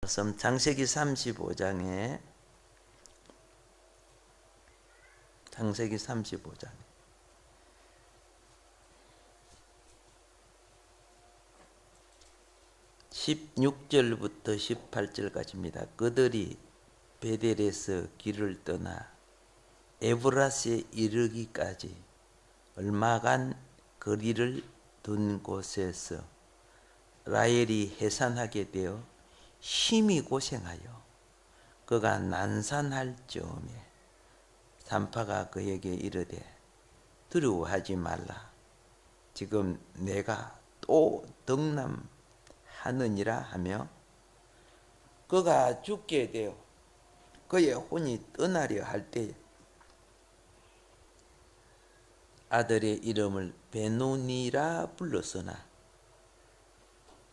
말씀 창세기 35장에 16절부터 18절까지입니다. 그들이 베델에서 길을 떠나 에브라스에 이르기까지 얼마간 거리를 둔 곳에서 라헬이 해산하게 되어 심히 고생하여 그가 난산할 즈음에 산파가 그에게 이르되 두려워하지 말라. 지금 내가 또 덕남하느니라 하며 그가 죽게 되어 그의 혼이 떠나려 할 때에 아들의 이름을 베노니라 불렀으나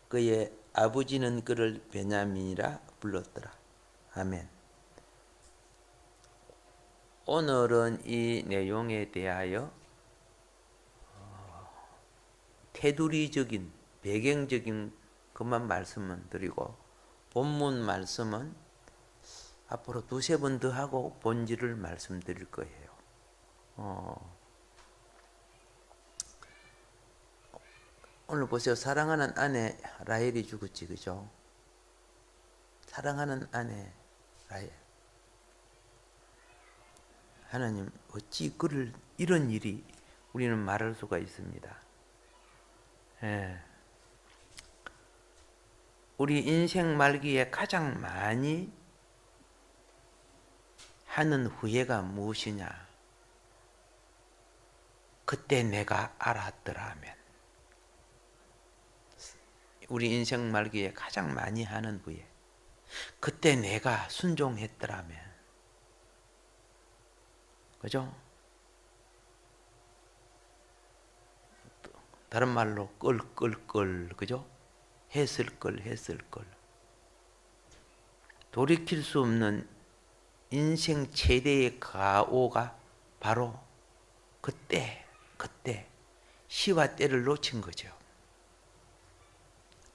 그의 아버지는 그를 베냐민이라 불렀더라. 아멘. 오늘은 이 내용에 대하여 테두리적인 배경적인 것만 말씀을 드리고 본문 말씀은 앞으로 두세 번 더 하고 본질을 말씀드릴 거예요. 오늘 보세요. 사랑하는 아내 라헬이 죽었지, 그죠? 사랑하는 아내 라헬. 하나님 어찌 그를 이런 일이 우리는 말할 수가 있습니다. 우리 인생 말기에 가장 많이 하는 후회가 무엇이냐? 그때 내가 알았더라면. 우리 인생 말기에 가장 많이 하는 후에 그때 내가 순종했더라면, 그죠? 다른 말로 끌, 그죠? 했을 걸. 돌이킬 수 없는 인생 최대의 가오가 바로 그때 시와 때를 놓친 거죠.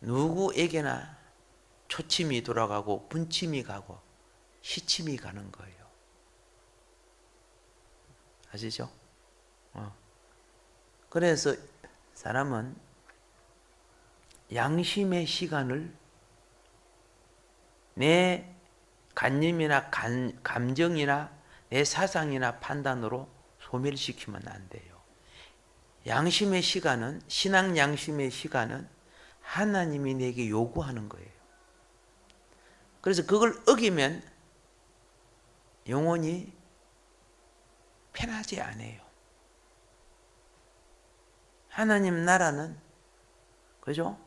누구에게나 초침이 돌아가고 분침이 가고 시침이 가는 거예요. 아시죠? 그래서 사람은 양심의 시간을 내 관념이나 감정이나 내 사상이나 판단으로 소멸시키면 안 돼요. 양심의 시간은, 신앙 양심의 시간은 하나님이 내게 요구하는 거예요. 그래서 그걸 어기면 영혼이 편하지 않아요. 하나님 나라는, 그죠?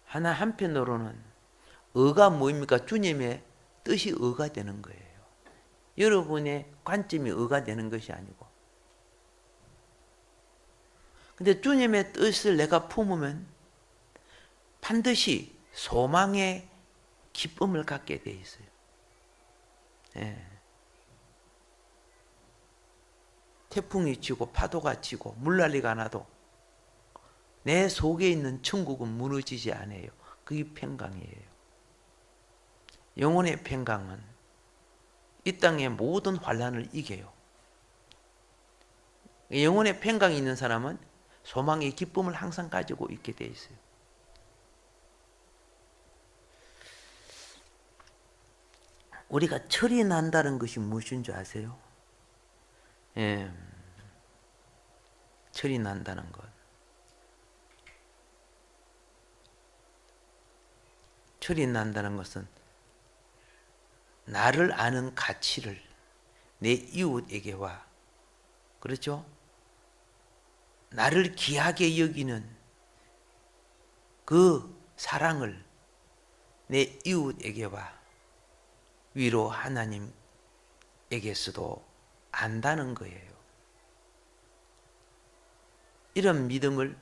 하나 한편으로는 의가 뭐입니까? 주님의 뜻이 의가 되는 거예요. 여러분의 관점이 의가 되는 것이 아니고. 근데 주님의 뜻을 내가 품으면 반드시 소망의 기쁨을 갖게 돼 있어요. 태풍이 치고 파도가 치고 물난리가 나도 내 속에 있는 천국은 무너지지 않아요. 그게 평강이에요. 영혼의 평강은 이 땅의 모든 환난을 이겨요. 영혼의 평강이 있는 사람은 소망의 기쁨을 항상 가지고 있게 돼 있어요. 우리가 철이 난다는 것이 무엇인 줄 아세요? 철이 난다는 것. 철이 난다는 것은 나를 아는 가치를 내 이웃에게와, 그렇죠? 나를 귀하게 여기는 그 사랑을 내 이웃에게와 위로 하나님에게서도 안다는 거예요. 이런 믿음을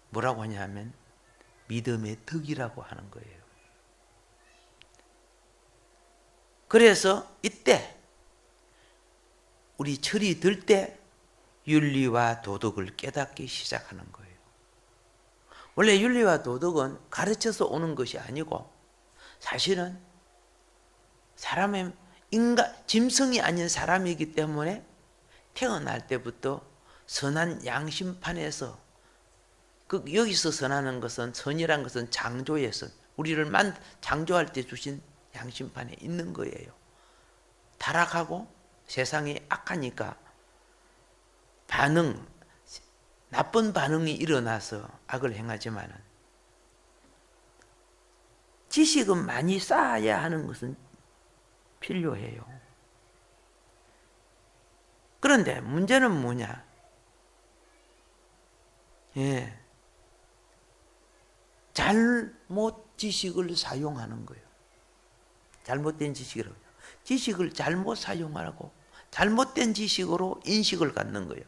뭐라고 하냐면 믿음의 덕이라고 하는 거예요. 그래서 이때 우리 철이 들 때 윤리와 도덕을 깨닫기 시작하는 거예요. 원래 윤리와 도덕은 가르쳐서 오는 것이 아니고 사실은 사람의 짐승이 아닌 사람이기 때문에 태어날 때부터 선한 양심판에서 여기서 선하는 것은 선이란 것은 창조에서 우리를 창조할 때 주신 양심판에 있는 거예요. 타락하고 세상이 악하니까 나쁜 반응이 일어나서 악을 행하지만은 지식은 많이 쌓아야 하는 것은 필요해요. 그런데 문제는 뭐냐? 잘못 지식을 사용하는 거예요. 잘못된 지식이라고. 지식을 잘못 사용하고 잘못된 지식으로 인식을 갖는 거예요.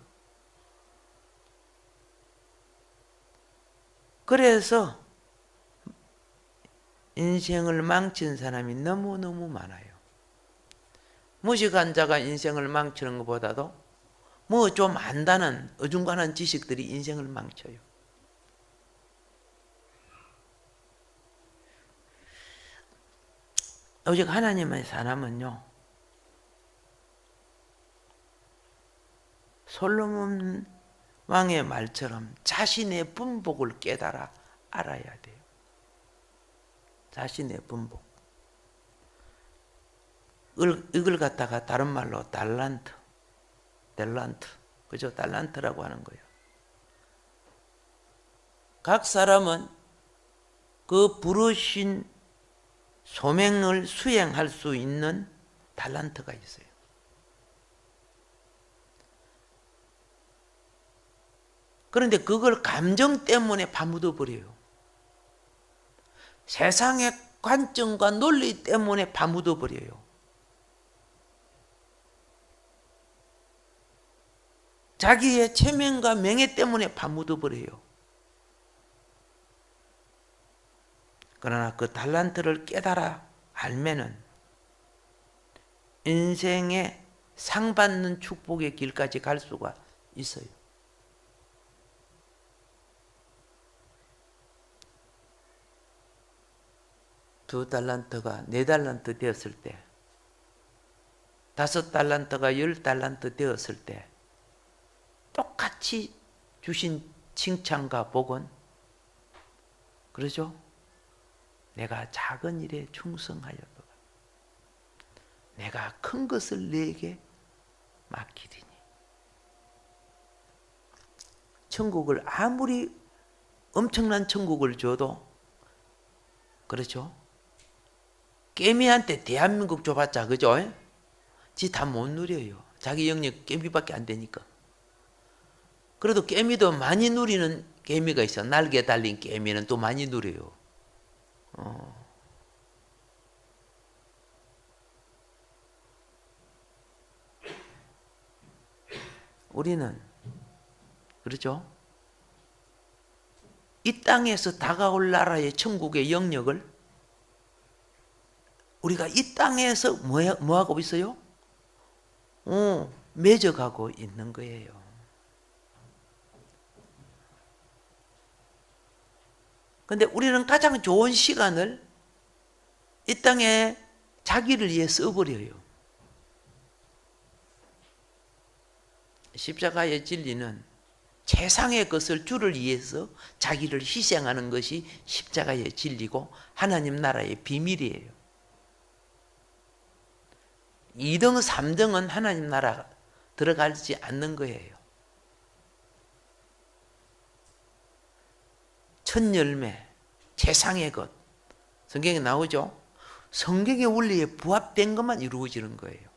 그래서 인생을 망친 사람이 너무너무 많아요. 무식한 자가 인생을 망치는 것보다도 뭐 좀 안다는 어중간한 지식들이 인생을 망쳐요. 오직 하나님의 사람은요, 솔로몬 왕의 말처럼 자신의 분복을 깨달아 알아야 돼요. 자신의 분복. 이걸 갖다가 다른 말로 달란트, 그죠? 달란트라고 하는 거예요. 각 사람은 그 부르신 소명을 수행할 수 있는 달란트가 있어요. 그런데 그걸 감정 때문에 파묻어 버려요. 세상의 관점과 논리 때문에 파묻어 버려요. 자기의 체면과 명예 때문에 파묻어 버려요. 그러나 그 달란트를 깨달아 알면은 인생의 상 받는 축복의 길까지 갈 수가 있어요. 두 달란트가 4달란트 되었을 때, 5달란트가 10달란트 되었을 때 똑같이 주신 칭찬과 복은, 그러죠? 내가 작은 일에 충성하였도다. 내가 큰 것을 내게 맡기리니. 천국을 아무리 엄청난 천국을 줘도, 그렇죠? 깨미한테 대한민국 줘봤자, 그죠? 지 다 못 누려요. 자기 영역 깨미밖에 안 되니까. 그래도 깨미도 많이 누리는 깨미가 있어. 날개 달린 깨미는 또 많이 누려요. 우리는, 그렇죠? 이 땅에서 다가올 나라의 천국의 영역을 우리가 이 땅에서 뭐하고 있어요? 맺어가고 있는 거예요. 근데 우리는 가장 좋은 시간을 이 땅에 자기를 위해 써버려요. 십자가의 진리는 세상의 것을 주를 위해서 자기를 희생하는 것이 십자가의 진리고 하나님 나라의 비밀이에요. 2등, 3등은 하나님 나라 들어가지 않는 거예요. 첫 열매, 세상의 것. 성경에 나오죠? 성경의 원리에 부합된 것만 이루어지는 거예요.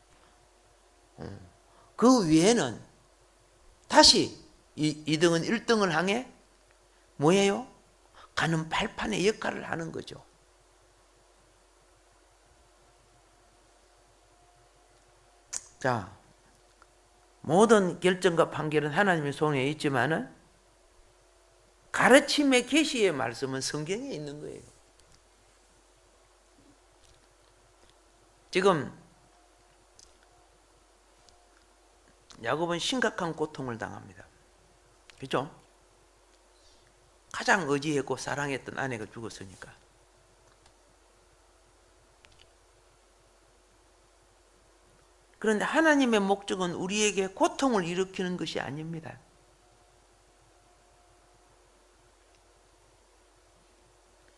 그 외에는 다시 2등은 1등을 향해 뭐예요? 가는 발판의 역할을 하는 거죠. 자, 모든 결정과 판결은 하나님의 손에 있지만은 가르침의 계시의 말씀은 성경에 있는 거예요. 지금 야곱은 심각한 고통을 당합니다. 그렇죠? 가장 의지했고 사랑했던 아내가 죽었으니까. 그런데 하나님의 목적은 우리에게 고통을 일으키는 것이 아닙니다.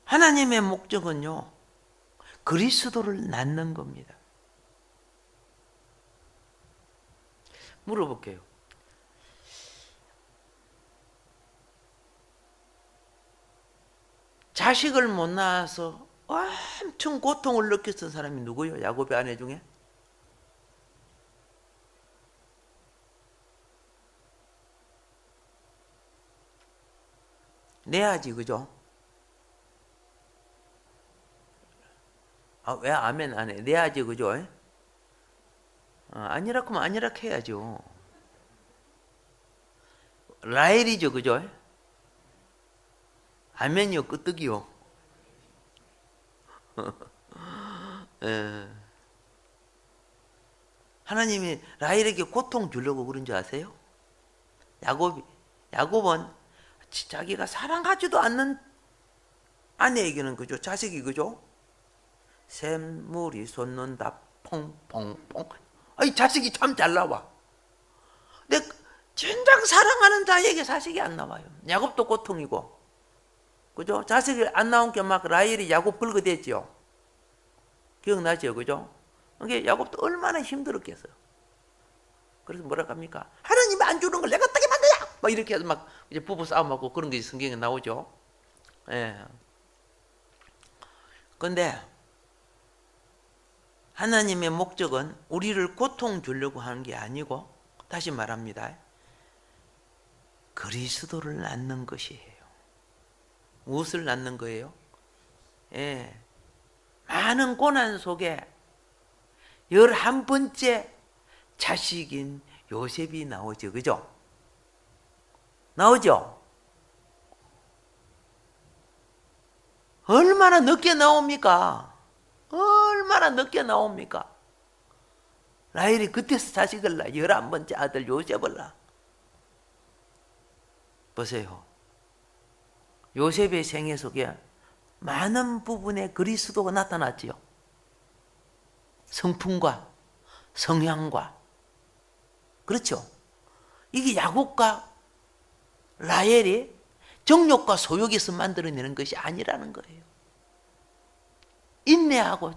하나님의 목적은요, 그리스도를 낳는 겁니다. 물어볼게요. 자식을 못 낳아서 엄청 고통을 느꼈던 사람이 누구예요? 야곱의 아내 중에? 레아지, 그죠? 왜 아멘 안 해? 레아지, 그죠? 아니라 하면 아니라 해야죠. 라헬이죠, 그죠? 아멘이요, 끄떡이요. 하나님이 라헬에게 고통 주려고 그런 줄 아세요? 야곱은 자기가 사랑하지도 않는 아내에게는, 그죠? 자식이, 그죠? 샘물이 솟는다 퐁퐁퐁. 이 자식이 참 잘 나와. 근데 진작 사랑하는 자에게 자식이 안 나와요. 야곱도 고통이고, 그죠? 자식이 안 나온 게 막 라헬이 야곱 긁어댔죠. 기억나죠, 그죠? 그게 야곱도 얼마나 힘들었겠어요. 그래서 뭐라 합니까? 하나님이 안 주는 걸 내가 어떻게 만드냐? 막 이렇게 해서 막 이제 부부 싸움하고 그런 게 성경에 나오죠. 예. 근데 하나님의 목적은 우리를 고통 주려고 하는 게 아니고, 다시 말합니다, 그리스도를 낳는 것이에요. 무엇을 낳는 거예요? 예. 많은 고난 속에 11번째 자식인 요셉이 나오죠. 그죠? 나오죠? 얼마나 늦게 나옵니까? 얼마나 늦게 나옵니까? 라헬이 그때서 자식을 낳아. 11번째 아들 요셉을 낳아. 보세요. 요셉의 생애 속에 많은 부분에 그리스도가 나타났지요. 성품과 성향과. 그렇죠? 이게 야곱과 라헬이 정욕과 소욕에서 만들어내는 것이 아니라는 거예요. 인내하고,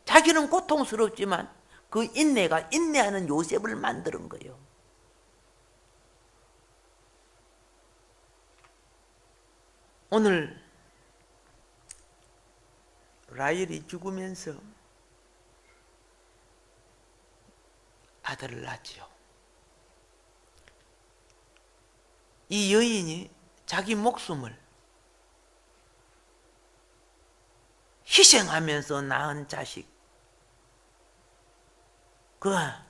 자기는 고통스럽지만 그 인내가 인내하는 요셉을 만드는 거예요. 오늘 라헬이 죽으면서 아들을 낳지요. 이 여인이 자기 목숨을 희생하면서 낳은 자식, 그가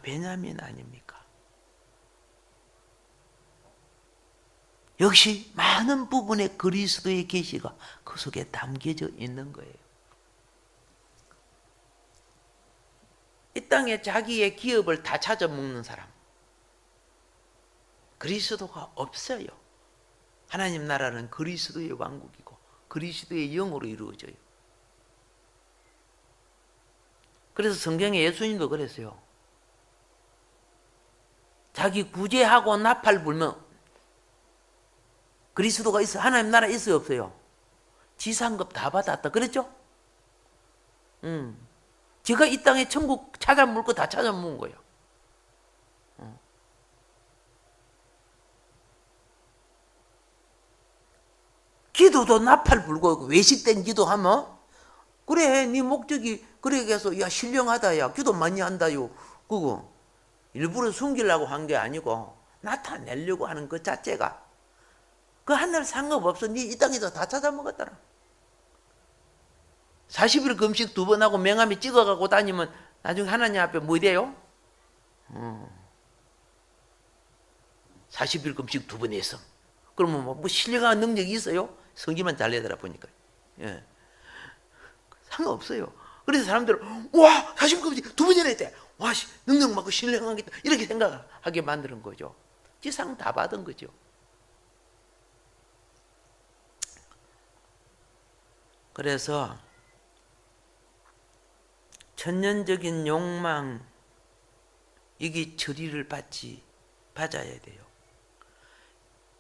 베냐민 아닙니까? 역시 많은 부분에 그리스도의 계시가 그 속에 담겨져 있는 거예요. 이 땅에 자기의 기업을 다 찾아먹는 사람, 그리스도가 없어요. 하나님 나라는 그리스도의 왕국이고 그리스도의 영으로 이루어져요. 그래서 성경에 예수님도 그랬어요. 자기 구제하고 나팔 불면 그리스도가 있어. 하나님 나라에 있어요, 없어요? 지상급 다 받았다. 그랬죠? 제가 이 땅에 천국 찾아 물 거 다 찾아 먹은 거예요. 기도도 나팔 불고 외식된 기도하면, 그래, 네 목적이 그래 해서 야 신령하다, 야 기도 많이 한다요, 그거 일부러 숨기려고 한 게 아니고 나타내려고 하는 그 자체가, 그 하늘 상관없어. 네 이 땅에서 다 찾아 먹었더라. 40일 금식 2번 하고 명함에 찍어가고 다니면 나중에 하나님 앞에 뭐 돼요? 40일 금식 2번 했어. 그러면 뭐 신령한 능력이 있어요? 성질만 잘 내더라 보니까. 예. 상관없어요. 그래서 사람들은 와 40일 금식 2번이나 했대. 와 능력 많고 신령하겠다, 이렇게 생각하게 만드는 거죠. 지상 다 받은 거죠. 그래서 천년적인 욕망, 이게 처리를 받아야 돼요.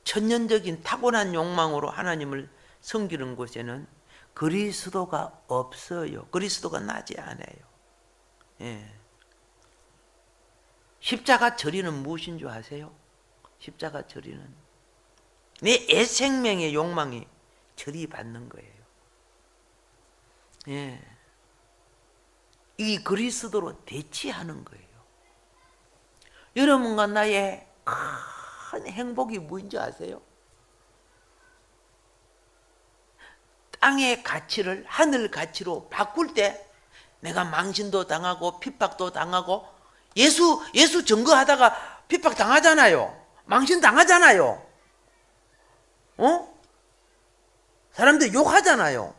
천년적인 타고난 욕망으로 하나님을 섬기는 곳에는 그리스도가 없어요. 그리스도가 나지 않아요. 예. 십자가 처리는 무엇인 줄 아세요? 십자가 처리는 내 애생명의 욕망이 처리받는 거예요. 예. 이 그리스도로 대치하는 거예요. 여러분과 나의 큰 행복이 뭔지 아세요? 땅의 가치를 하늘 가치로 바꿀 때 내가 망신도 당하고 핍박도 당하고 예수 증거하다가 핍박 당하잖아요. 망신 당하잖아요. 사람들 욕하잖아요.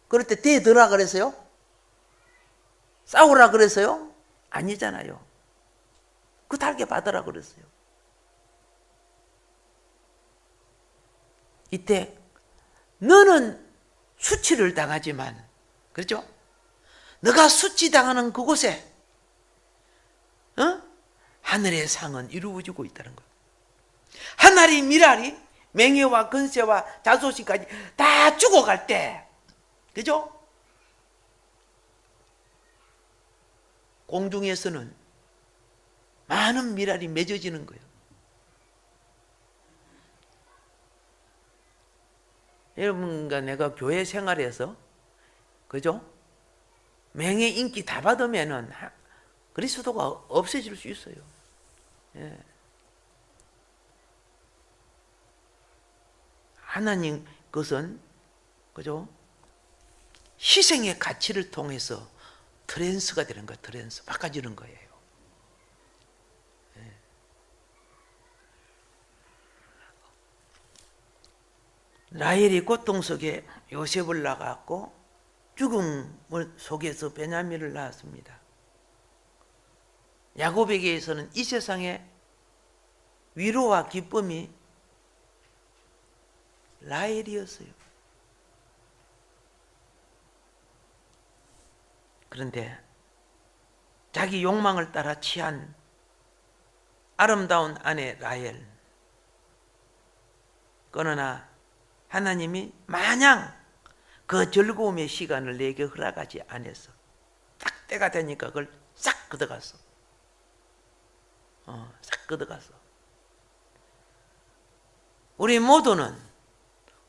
그럴 때 대들라 그랬어요? 싸우라 그랬어요? 아니잖아요. 그 달게 받으라 그랬어요. 이때 너는 수치를 당하지만, 그렇죠? 너가 수치당하는 그곳에 하늘의 상은 이루어지고 있다는 거예요. 하늘이 미랄이 명예와 건세와 자존심까지 다 죽어갈 때, 그죠? 공중에서는 많은 미랄이 맺어지는 거예요. 여러분과 내가 교회 생활에서, 그죠? 명예, 인기 다 받으면은 그리스도가 없어질 수 있어요. 예. 하나님 것은, 그죠? 희생의 가치를 통해서 트랜스가 되는 거예요. 트랜스. 바꿔지는 거예요. 예. 라헬이 고통 속에 요셉을 낳았고 죽음 속에서 베냐민을 낳았습니다. 야곱에게서는 이 세상의 위로와 기쁨이 라헬이었어요. 그런데 자기 욕망을 따라 취한 아름다운 아내 라헬, 그러나 하나님이 마냥 그 즐거움의 시간을 내게 허락하지 않았어. 딱 때가 되니까 그걸 싹 걷어갔어. 싹 걷어갔어. 우리 모두는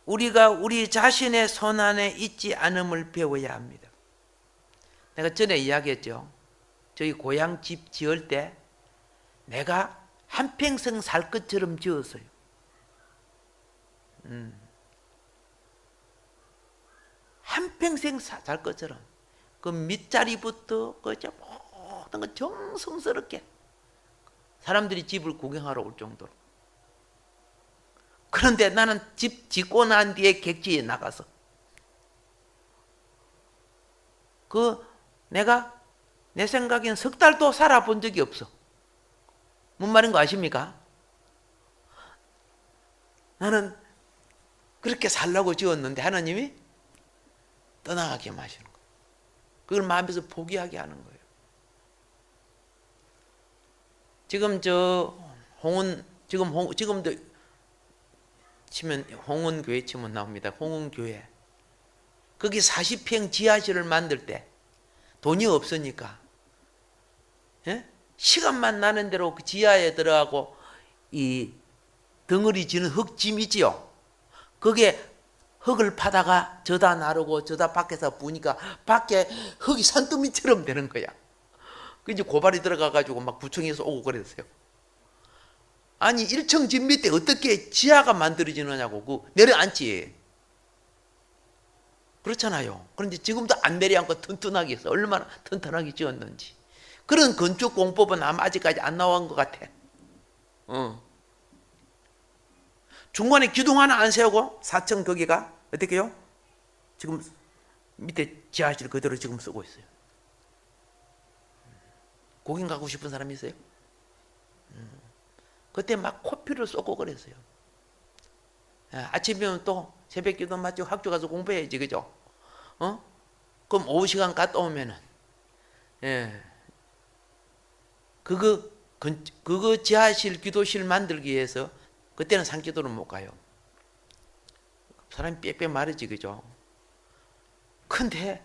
우리가 우리 자신의 손안에 있지 않음을 배워야 합니다. 내가 전에 이야기했죠. 저희 고향 집 지을 때 내가 한평생 살 것처럼 지었어요. 한평생 살 것처럼. 그 밑자리부터 그저 모든 거 정성스럽게 사람들이 집을 구경하러 올 정도로. 그런데 나는 집 짓고 난 뒤에 객지에 나가서 내가 내 생각엔 석 달도 살아본 적이 없어. 뭔 말인 거 아십니까? 나는 그렇게 살라고 지었는데 하나님이 떠나가게 하시는 거예요. 그걸 마음에서 포기하게 하는 거예요. 지금 지금도 치면 홍은교회 치면 나옵니다. 홍은교회. 거기 40평 지하실을 만들 때 돈이 없으니까, 예? 시간만 나는 대로 그 지하에 들어가고 이 덩어리 지는 흙짐이지요. 거기에 흙을 파다가 저다 나르고 저다 밖에서 부니까 밖에 흙이 산더미처럼 되는 거야. 그 이제 고발이 들어가가지고 막 구청에서 오고 그랬어요. 아니 1층 집 밑에 어떻게 지하가 만들어지느냐고 그 내려앉지. 그렇잖아요. 그런데 지금도 안 내려앉고 튼튼하게 해서 얼마나 튼튼하게 지었는지. 그런 건축 공법은 아마 아직까지 안 나온 것 같아. 중간에 기둥 하나 안 세우고 4층 거기가 어떻게 해요? 지금 밑에 지하실 그대로 지금 쓰고 있어요. 거긴 가고 싶은 사람이 있어요? 그때 막 코피를 쏟고 그랬어요. 아침이면 또 새벽기도 마치고 학교 가서 공부해야지, 그죠? 그럼 오후 시간 갔다 오면은, 예, 그거 지하실, 기도실 만들기 위해서 그때는 산기도를 못 가요. 사람이 빽빽 마르지, 그죠? 근데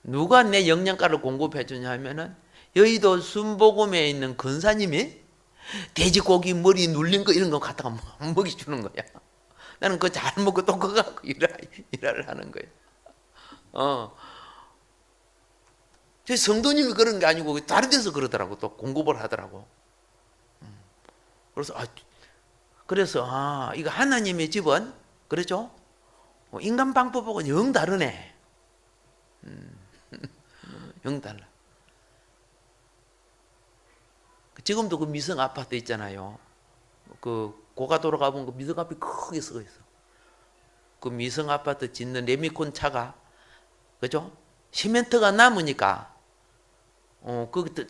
누가 내 영양가를 공급해 주냐 하면은 여의도 순복음에 있는 근사님이 돼지고기 머리 눌린 거 이런 거 갖다가 먹이 주는 거야. 나는 그거 잘 먹고 또 그거 갖고 일을 하는 거예요. 저 성도님이 그런 게 아니고 다른 데서 그러더라고. 또 공급을 하더라고. 그래서 이거 하나님의 집은 그렇죠? 인간 방법하고는 영 다르네. 영 달라. 지금도 그 미성 아파트 있잖아요. 그 고가도로 가보면 그 미성 아파트 크게 써 있어. 그 미성 아파트 짓는 레미콘 차가, 그죠? 시멘트가 남으니까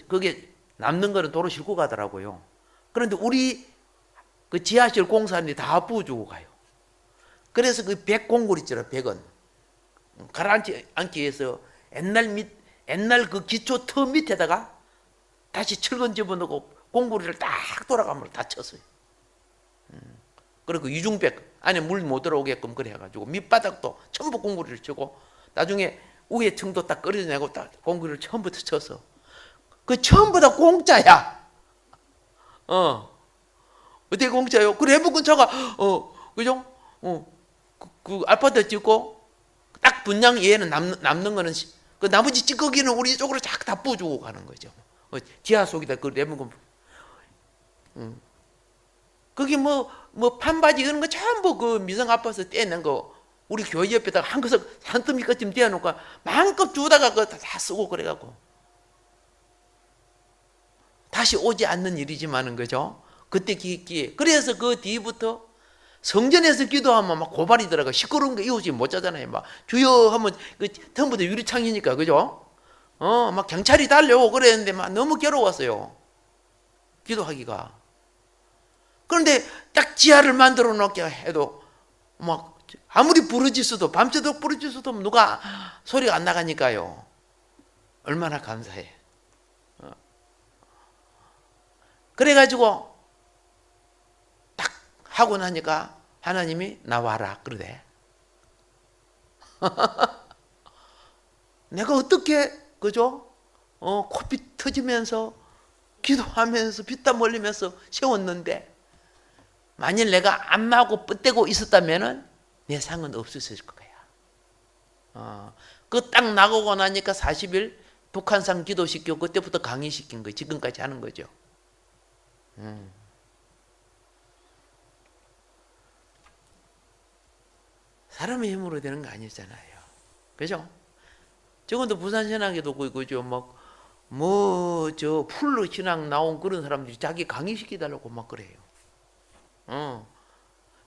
그게 남는 거는 도로 싣고 가더라고요. 그런데 우리 그 지하실 공사하는데 다 부어주고 가요. 그래서 그 100공굴 있잖아요. 100원 가라앉지 않기 위해서 옛날 그 기초 터 밑에다가 다시 철근 집어넣고 공구리를 딱 돌아가면 다 쳤어요. 그리고 이중백 안에 물 못 들어오게끔 그래 해가지고 밑바닥도 전부 공구리를 치고 나중에 위에 층도 딱 끌어내고 딱 공구리를 처음부터 쳐서 그 처음부 다 공짜야. 어떻게 공짜요? 그 레몬 근처가 그죠? 그 아파트 짓고 딱 분양 얘는 남는 거는 그 나머지 찌꺼기는 우리 쪽으로 쫙 다 부어주고 가는 거죠. 지하 속에다 그 레몬 거기 뭐 판바지 이런 거 전부 그 미성 아파서 떼낸 거 우리 교회 옆에다가 한 그릇 산더미까지 떼어놓고 마음껏 주다가 그거 다 쓰고 그래갖고 다시 오지 않는 일이지만은 그죠? 그때 기획기에 그래서 그 뒤부터 성전에서 기도하면 막 고발이 들어가 시끄러운 거 이웃이 못 자잖아요. 막 주여 하면 그 처음부터 유리창이니까 그죠? 막 경찰이 달려오고 그랬는데 막 너무 괴로웠어요. 기도하기가. 그런데 딱 지하를 만들어 놓게 해도 막 아무리 부르짖어도 밤새도록 부르짖어도 누가 소리가 안 나가니까요. 얼마나 감사해. 그래가지고 딱 하고 나니까 하나님이 나와라 그러대. 내가 어떻게 그죠? 코피 터지면서 기도하면서 피땀 흘리면서 세웠는데 만일 내가 안마하고 뻗대고 있었다면은 내 상은 없었을 거야. 그 딱 나가고 나니까 40일 북한산 기도시키고 그때부터 강의시킨 거 지금까지 하는 거죠. 사람의 힘으로 되는 거 아니잖아요. 그죠? 지금도 부산신앙에도 그죠? 저 풀로 신앙 나온 그런 사람들이 자기 강의시키달라고 막 그래요.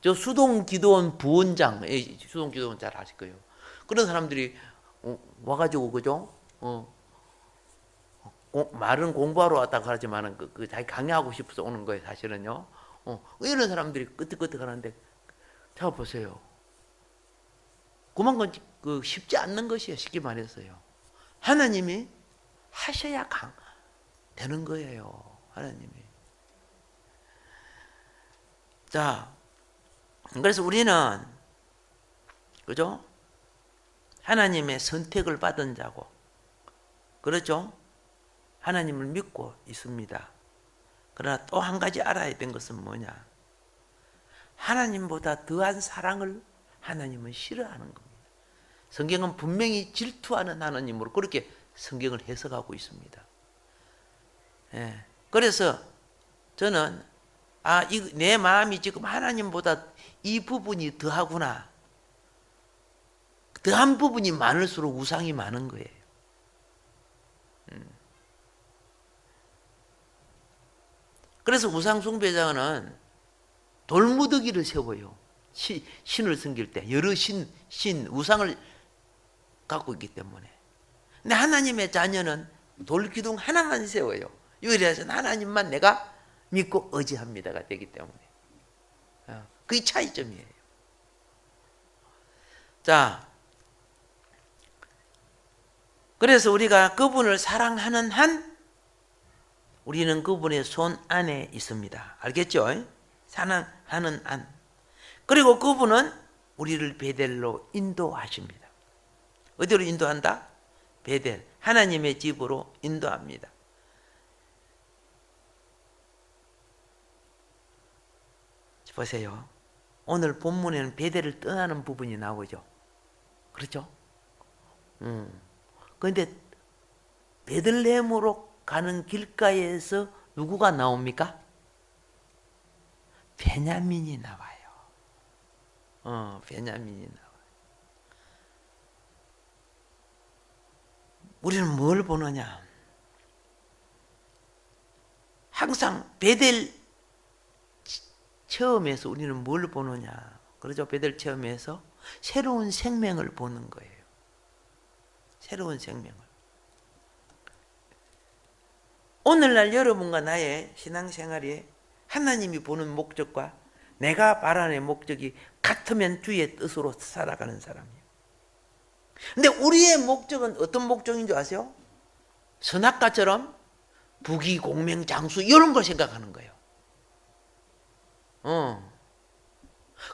저 수동기도원 부원장, 수동기도원 잘 아실 거예요. 그런 사람들이 와가지고 그죠? 말은 공부하러 왔다고 하지만은 그 자기 강의하고 싶어서 오는 거예요, 사실은요. 이런 사람들이 끄떡끄떡 하는데, 자 보세요. 그만큼 쉽지 않는 것이에요, 쉽게 말해서요. 하나님이 하셔야 되는 거예요, 하나님이. 자, 그래서 우리는 그죠? 하나님의 선택을 받은 자고, 그렇죠? 하나님을 믿고 있습니다. 그러나 또 한 가지 알아야 된 것은 뭐냐? 하나님보다 더한 사랑을 하나님은 싫어하는 겁니다. 성경은 분명히 질투하는 하나님으로 그렇게 성경을 해석하고 있습니다. 예. 그래서 저는 내 마음이 지금 하나님보다 이 부분이 더하구나. 더한 부분이 많을수록 우상이 많은 거예요. 그래서 우상 숭배자는 돌무더기를 세워요. 신을 섬길 때 여러 우상을 갖고 있기 때문에. 근데 하나님의 자녀는 돌기둥 하나만 세워요. 유일하신 하나님만 내가 믿고 의지합니다가 되기 때문에. 그게 차이점이에요. 자, 그래서 우리가 그분을 사랑하는 한 우리는 그분의 손 안에 있습니다. 알겠죠? 사랑하는 한. 그리고 그분은 우리를 베델로 인도하십니다. 어디로 인도한다? 베델, 하나님의 집으로 인도합니다. 보세요. 오늘 본문에는 베델을 떠나는 부분이 나오죠. 그렇죠? 그런데 베들레헴으로 가는 길가에서 누구가 나옵니까? 베냐민이 나와요. 베냐민이 나와요. 우리는 뭘 보느냐? 항상 베델 체험에서 우리는 뭘 보느냐? 그러죠? 베델 체험에서 새로운 생명을 보는 거예요. 새로운 생명을. 오늘날 여러분과 나의 신앙생활에 하나님이 보는 목적과 내가 바라는 목적이 같으면 주의 뜻으로 살아가는 사람이에요. 근데 우리의 목적은 어떤 목적인 줄 아세요? 선악과처럼 부귀, 공명, 장수 이런 걸 생각하는 거예요.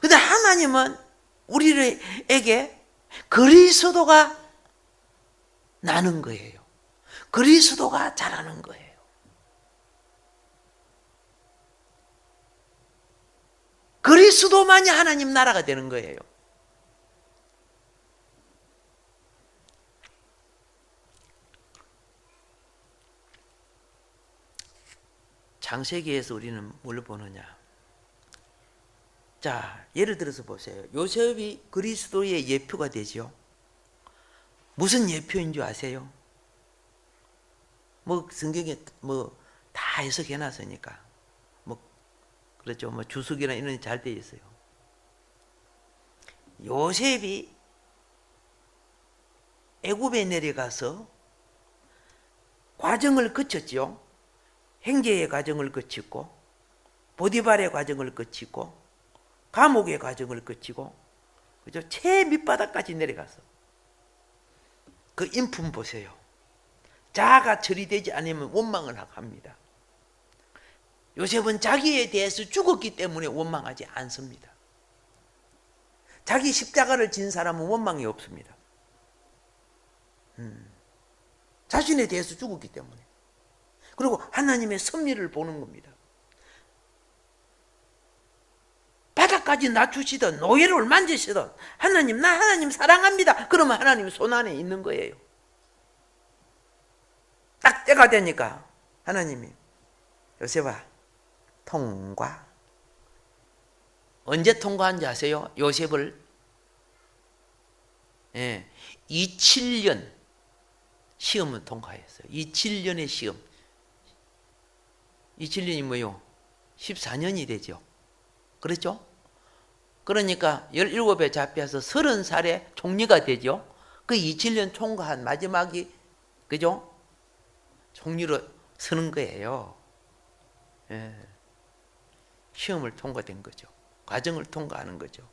근데 하나님은 우리에게 그리스도가 나는 거예요. 그리스도가 자라는 거예요. 그리스도만이 하나님 나라가 되는 거예요. 창세기에서 우리는 뭘 보느냐? 자, 예를 들어서 보세요. 요셉이 그리스도의 예표가 되죠. 무슨 예표인 줄 아세요? 뭐 성경에 뭐 다 해석해 놨으니까. 뭐 그렇죠. 뭐 주석이나 이런 게 잘 돼 있어요. 요셉이 애굽에 내려가서 과정을 거쳤죠. 행제의 과정을 거치고 보디발의 과정을 거치고 감옥의 과정을 거치고 그죠? 최 밑바닥까지 내려가서 그 인품 보세요. 자아가 처리되지 않으면 원망을 합니다. 요셉은 자기에 대해서 죽었기 때문에 원망하지 않습니다. 자기 십자가를 진 사람은 원망이 없습니다. 자신에 대해서 죽었기 때문에. 그리고 하나님의 섭리를 보는 겁니다. 바닥까지 낮추시던 노예를 만지시던 하나님, 나 하나님 사랑합니다. 그러면 하나님 손 안에 있는 거예요. 딱 때가 되니까 하나님이 요셉아 통과. 언제 통과한지 아세요? 요셉을 27년 시험을 통과했어요. 27년의 시험. 27년이 뭐요? 14년이 되죠. 그렇죠? 그러니까 17에 잡혀서 30살에 총리가 되죠. 그 27년 총과한 마지막이 그죠? 총리로 서는 거예요. 시험을 통과된 거죠. 과정을 통과하는 거죠.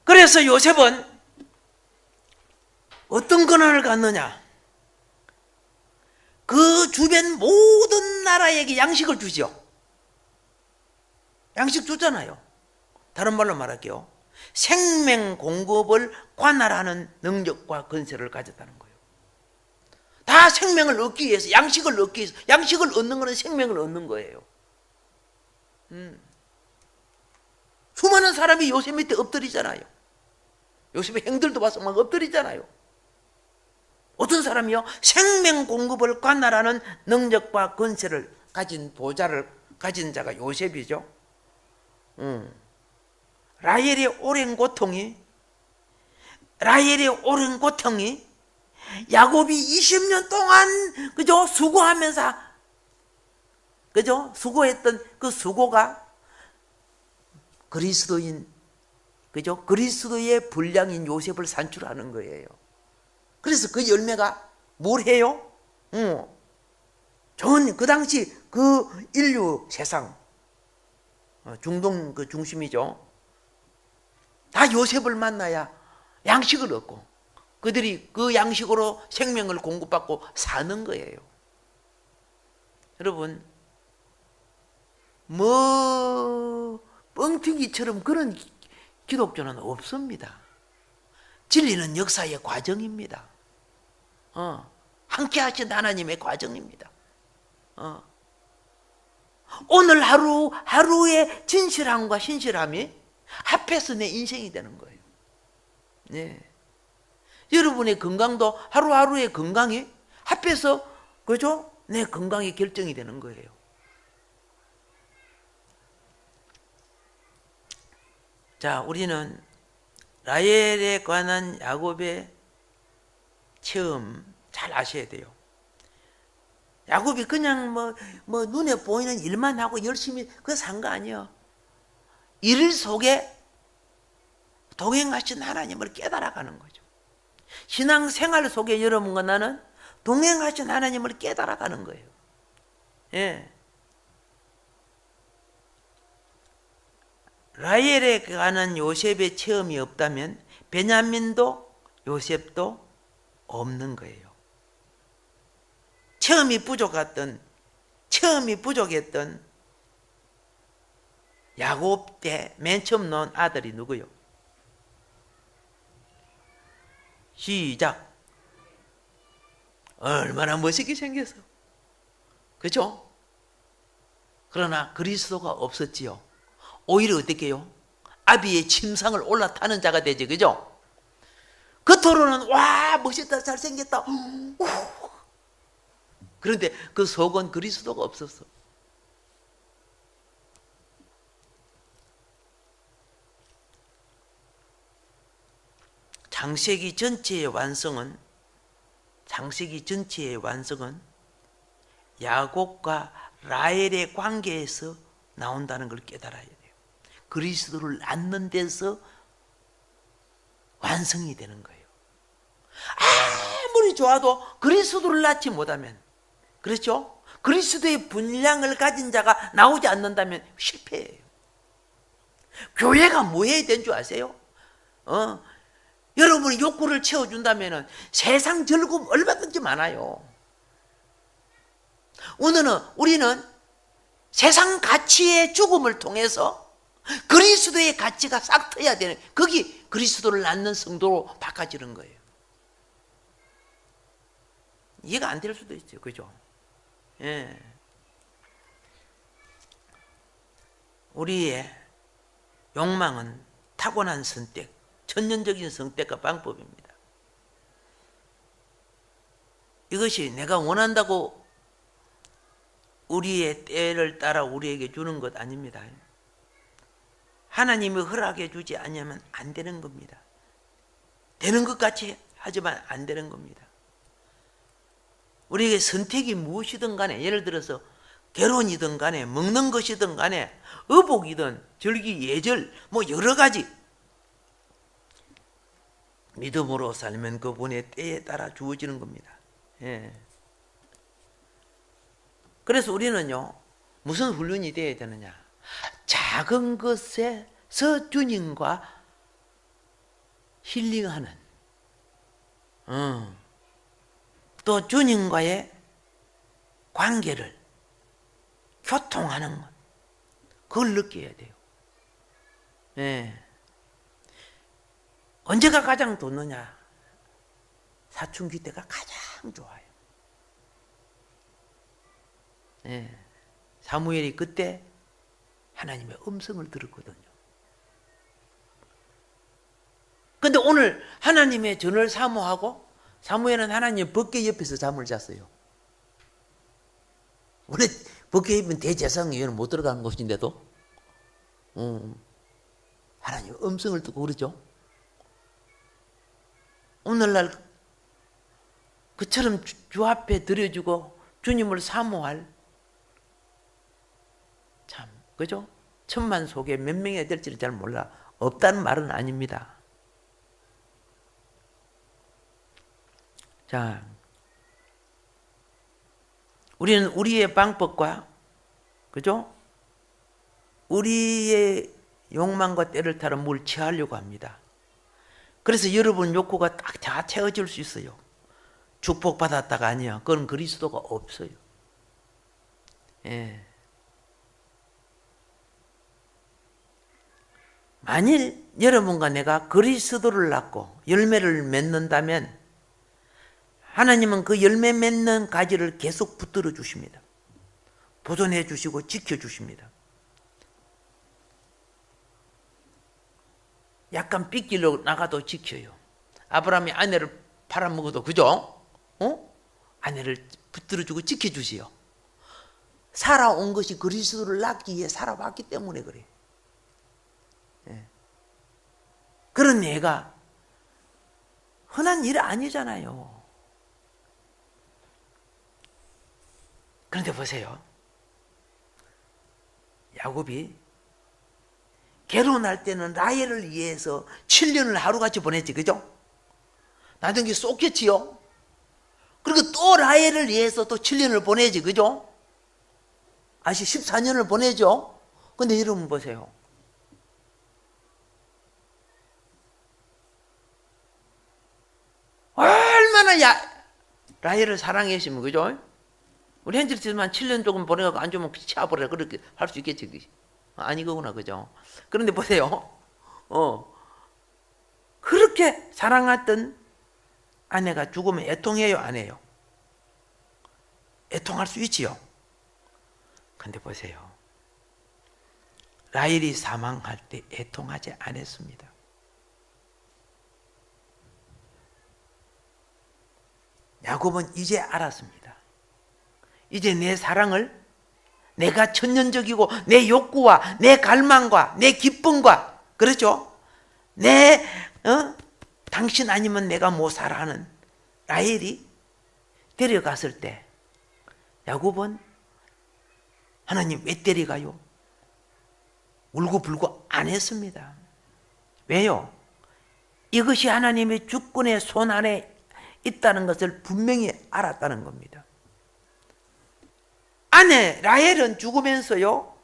그래서 요셉은 어떤 권한을 갖느냐? 그 주변 모든 나라에게 양식을 주죠. 양식 줬잖아요. 다른 말로 말할게요. 생명 공급을 관할하는 능력과 권세를 가졌다는 거예요. 다 생명을 얻기 위해서, 양식을 얻기 위해서, 양식을 얻는 것은 생명을 얻는 거예요. 수많은 사람이 요셉 밑에 엎드리잖아요. 요셉의 행들도 봐서 막 엎드리잖아요. 어떤 사람이요? 생명 공급을 관할하는 능력과 권세를 가진 보좌를 가진 자가 요셉이죠. 라헬의 오랜 고통이 야곱이 20년 동안 그죠? 수고하면서 그죠? 수고했던 그 수고가 그리스도인 그죠? 그리스도의 분량인 요셉을 산출하는 거예요. 그래서 그 열매가 뭘 해요? 전 그 당시 그 인류 세상 중동 그 중심이죠. 다 요셉을 만나야 양식을 얻고 그들이 그 양식으로 생명을 공급받고 사는 거예요. 여러분, 뭐 뻥튀기처럼 그런 기독교는 없습니다. 진리는 역사의 과정입니다. 함께 하신 하나님의 과정입니다. 오늘 하루의 진실함과 신실함이 합해서 내 인생이 되는 거예요. 네. 여러분의 건강도 하루하루의 건강이 합해서, 그죠? 내 건강이 결정이 되는 거예요. 자, 우리는 라헬에 관한 야곱의 체험 잘 아셔야 돼요. 야곱이 그냥 뭐 눈에 보이는 일만 하고 열심히 그거 산 거 아니에요. 일 속에 동행하신 하나님을 깨달아가는 거죠. 신앙생활 속에 여러분과 나는 동행하신 하나님을 깨달아가는 거예요. 예. 라헬에 관한 요셉의 체험이 없다면 베냐민도 요셉도 없는 거예요. 체험이 부족했던 야곱 때 맨 처음 낳은 아들이 누구요? 시작. 얼마나 멋있게 생겼어. 그렇죠? 그러나 그리스도가 없었지요. 오히려 어떻게 해요? 아비의 침상을 올라타는 자가 되지, 그죠? 겉으로는 와 멋있다 잘생겼다. 그런데 그 속은 그리스도가 없었어. 창세기 전체의 완성은 야곱과 라헬의 관계에서 나온다는 걸 깨달아야 돼요. 그리스도를 낳는 데서 완성이 되는 거예요. 아무리 좋아도 그리스도를 낳지 못하면, 그렇죠? 그리스도의 분량을 가진 자가 나오지 않는다면 실패해요. 교회가 뭐 해야 되는 줄 아세요? 여러분이 욕구를 채워준다면 세상 즐거움 얼마든지 많아요. 우리는 세상 가치의 죽음을 통해서 그리스도의 가치가 싹 트여야 되는, 거기 그리스도를 낳는 성도로 바꿔지는 거예요. 이해가 안 될 수도 있어요. 그죠? 예. 우리의 욕망은 타고난 선택, 천년적인 선택과 방법입니다. 이것이 내가 원한다고 우리의 때를 따라 우리에게 주는 것 아닙니다. 하나님이 허락해 주지 않으면 안 되는 겁니다. 되는 것 같이 하지만 안 되는 겁니다. 우리에게 선택이 무엇이든 간에, 예를 들어서 결혼이든 간에 먹는 것이든 간에 의복이든 절기, 예절, 뭐 여러 가지 믿음으로 살면 그분의 때에 따라 주어지는 겁니다. 예. 그래서 우리는요, 무슨 훈련이 되어야 되느냐? 작은 것에서 주님과 힐링하는, 또 주님과의 관계를 교통하는 것, 그걸 느껴야 돼요. 예. 언제가 가장 돋느냐? 사춘기 때가 가장 좋아요. 예. 사무엘이 그때 하나님의 음성을 들었거든요. 근데 오늘 하나님의 전을 사모하고 사무엘은 하나님 법궤 옆에서 잠을 잤어요. 원래 법궤 옆은 대제사장이 못 들어가는 곳인데도 하나님 음성을 듣고 그러죠. 오늘날 그처럼 주 앞에 드려주고 주님을 사모할, 참, 그죠? 천만 속에 몇 명이 될지를 잘 몰라. 없다는 말은 아닙니다. 자, 우리는 우리의 방법과, 그죠? 우리의 욕망과 때를 따라 뭘 취하려고 합니다. 그래서 여러분 욕구가 딱 다 채워질 수 있어요. 축복받았다가 아니야. 그건 그리스도가 없어요. 예. 만일 여러분과 내가 그리스도를 낳고 열매를 맺는다면 하나님은 그 열매 맺는 가지를 계속 붙들어 주십니다. 보존해 주시고 지켜 주십니다. 약간 삐끼로 나가도 지켜요. 아브라함이 아내를 팔아먹어도 그죠? 아내를 붙들어주고 지켜주시오. 살아온 것이 그리스도를 낳기 위해 살아왔기 때문에 그래. 예. 그런 예가 흔한 일 아니잖아요. 그런데 보세요. 야곱이 결혼할 때는 라헬을 위해서 7년을 하루같이 보냈지, 그죠? 나중에 쏟겠지요? 그리고 또 라헬을 위해서 또 7년을 보내지, 그죠? 14년을 보내죠? 근데 여러분 보세요. 얼마나 라헬을 사랑했으면, 그죠? 우리 현실에서만 7년 조금 보내고 안 주면 치아버려. 그렇게 할 수 있겠지. 아니거구나, 그죠? 그런데 보세요. 그렇게 사랑했던 아내가 죽으면 애통해요, 안 해요? 애통할 수 있지요. 근데 보세요. 라헬이 사망할 때 애통하지 않았습니다. 야곱은 이제 알았습니다. 이제 내 사랑을 내가 천년적이고 내 욕구와 내 갈망과 내 기쁨과, 그렇죠? 당신 아니면 내가 못 살아 하는 라헬이 데려갔을 때 야곱은 하나님 왜 데려가요? 울고불고 안 했습니다. 왜요? 이것이 하나님의 주권의 손 안에 있다는 것을 분명히 알았다는 겁니다. 아내 라헬은 죽으면서요,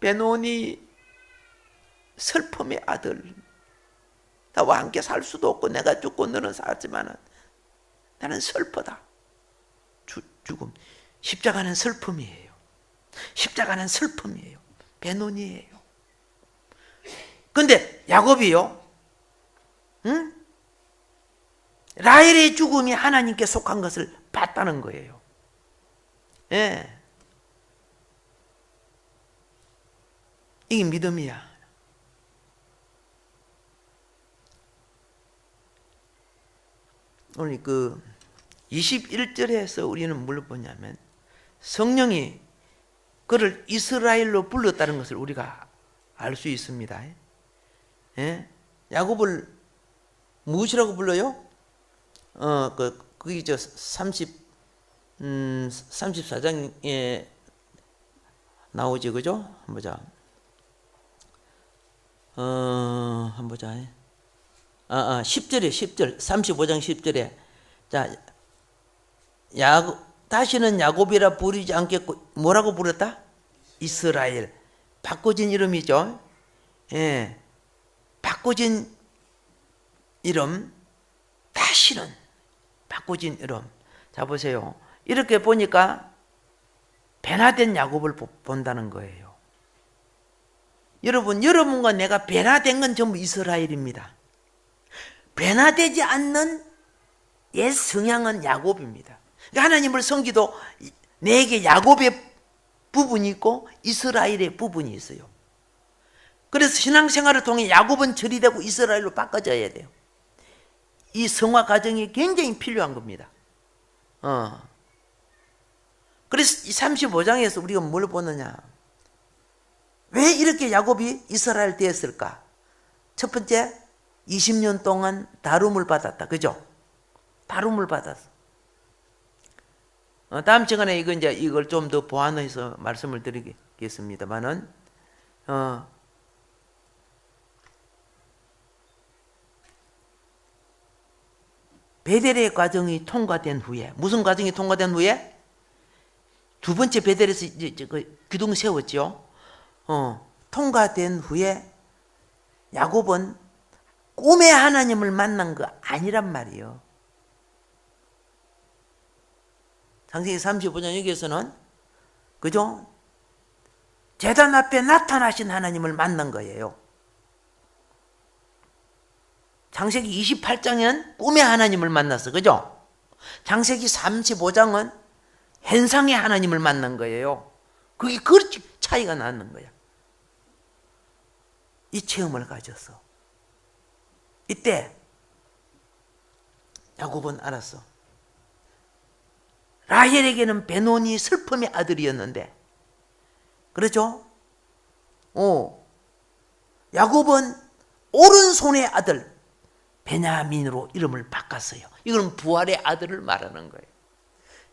베노니 슬픔의 아들, 나와 함께 살 수도 없고 내가 죽고 너는 살지만 나는 슬프다. 죽음. 십자가는 슬픔이에요. 십자가는 슬픔이에요. 베노니예요. 근데 야곱이요, 라헬의 죽음이 하나님께 속한 것을 봤다는 거예요. 예. 이게 믿음이야. 오늘 21절에서 우리는 뭘 보냐면 성령이 그를 이스라엘로 불렀다는 것을 우리가 알 수 있습니다. 예? 야곱을 무엇이라고 불러요? 그게 34장에 나오지, 그죠? 한번 보자. 한번 보자. 10절에, 10절, 35장 10절에. 자, 다시는 야곱이라 부르지 않겠고, 뭐라고 불렀다? 이스라엘. 바꿔진 이름이죠. 예. 바꿔진 이름, 다시는 바꿔진 이름. 자, 보세요. 이렇게 보니까 변화된 야곱을 본다는 거예요. 여러분과 내가 변화된 건 전부 이스라엘입니다. 변화되지 않는 옛 성향은 야곱입니다. 그러니까 하나님을 섬기도 내게 야곱의 부분이 있고 이스라엘의 부분이 있어요. 그래서 신앙생활을 통해 야곱은 처리되고 이스라엘로 바꿔져야 돼요. 이 성화 과정이 굉장히 필요한 겁니다. 그래서 이 35장에서 우리가 뭘 보느냐? 왜 이렇게 야곱이 이스라엘 되었을까? 첫 번째, 20년 동안 다룸을 받았다. 그죠? 다룸을 받았어. 다음 시간에 이걸 좀 더 보완해서 말씀을 드리겠습니다만은, 베델의 과정이 통과된 후에, 무슨 과정이 통과된 후에? 두 번째 베델에서 이제 그 기둥 세웠죠. 통과된 후에 야곱은 꿈의 하나님을 만난 거 아니란 말이에요. 창세기 35장 여기에서는 그죠? 제단 앞에 나타나신 하나님을 만난 거예요. 창세기 28장은 꿈의 하나님을 만났어. 그죠? 창세기 35장은 현상의 하나님을 만난 거예요. 그게 그렇게 차이가 나는 거야. 이 체험을 가졌어. 이때 야곱은 알았어. 라헬에게는 베논이 슬픔의 아들이었는데, 그렇죠? 야곱은 오른손의 아들 베냐민으로 이름을 바꿨어요. 이건 부활의 아들을 말하는 거예요.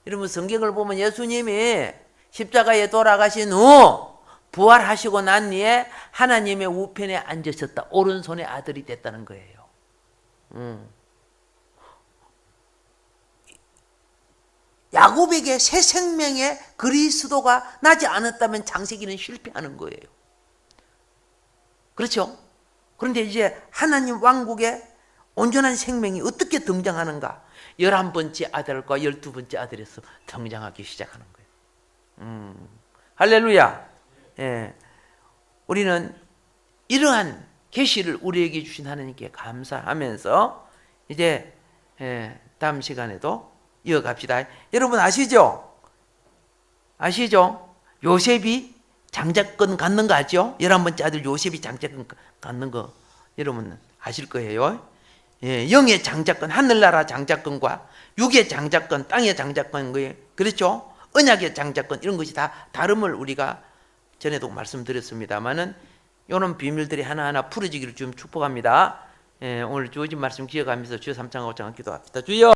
여러분 성경을 보면 예수님이 십자가에 돌아가신 후 부활하시고 난 뒤에 하나님의 우편에 앉으셨다. 오른손의 아들이 됐다는 거예요. 야곱에게 새 생명의 그리스도가 나지 않았다면 창세기는 실패하는 거예요. 그렇죠? 그런데 이제 하나님 왕국의 온전한 생명이 어떻게 등장하는가? 11번째 아들과 12번째 아들에서 등장하기 시작하는 거예요. 할렐루야. 예. 우리는 이러한 계시를 우리에게 주신 하나님께 감사하면서 이제 다음 시간에도 이어갑시다. 여러분 아시죠? 아시죠? 요셉이 장자권 갖는 거 아죠? 11번째 아들 요셉이 장자권 갖는 거 여러분 아실 거예요. 예, 영의 장자권, 하늘나라 장자권과 육의 장자권, 땅의 장자권, 그렇죠? 언약의 장자권 이런 것이 다 다름을 우리가 전에도 말씀드렸습니다만은 이런 비밀들이 하나하나 풀어지기를 좀 축복합니다. 예, 오늘 주어진 말씀 기억하면서 주여 3장 5장 기도합시다. 주여